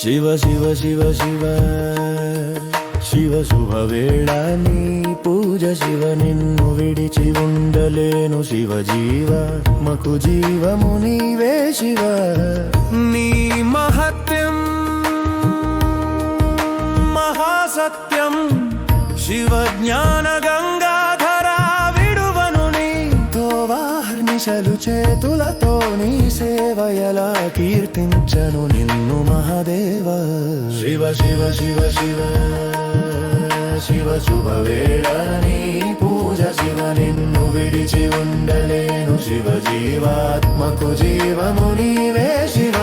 శివ శివ శివ శివ శివ శుభవేళ నీ పూజ శివ నిన్ను విడిచి ఉండలేను శివ జీవ మకు జీవము నీవే శివ నీ మహత్యం మహాసత్యం శివ జ్ఞాన గంగాధర విడువను నీతో వాహర్నిశలు చేతులతో నీ సేవయలా కీర్తించను నిన్ను మహాదేవ శివ శివ శివ శివ శివ శుభవేళ నీ పూజ శివ నిన్ను విడిచి ఉండలేను శివ జీవాత్మకు జీవము నీవే శివ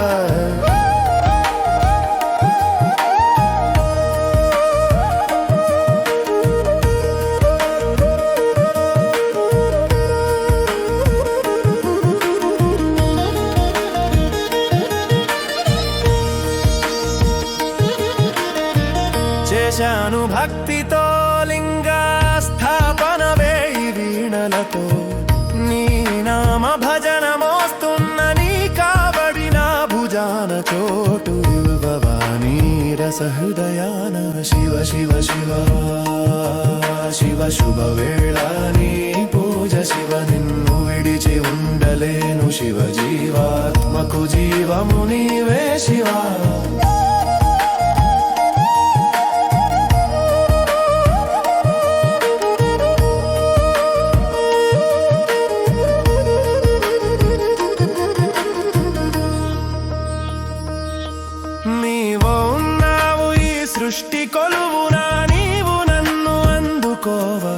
చేశాను భక్తితో లింగ స్థాపన వేయి వీణలతో నీ నామ భజన మోస్తున్న నీ కాబడిన భుజాన చోటు ఇవ్వవాణి రసహృదయాన శివ శివ శివ శివ శుభవేళ నీ పూజ శివ నిన్ను విడిచి ఉండలేను శివ జీవాత్మకు జీవము నీవే శివ సృష్టి కొలువునా నీవు నన్ను అందుకోవా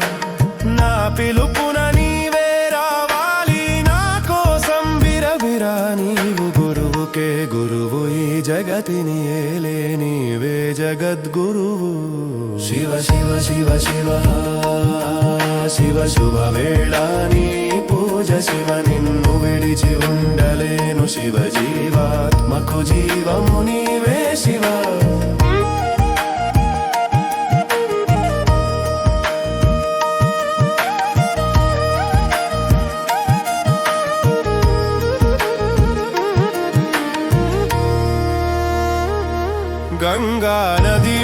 నా పిలుపున నీవే రావాలి నా కోసం విరవిరా నీవు గురువుకే గురువు ఈ జగతిని ఏలే నీవే జగద్గురువు శివ శివ శివ శివ శివ శుభవేళ నీ పూజ శివ నిన్ను విడిచి ఉండలేను శివ జీవాత్మకు జీవము నీవే శివ గంగా నది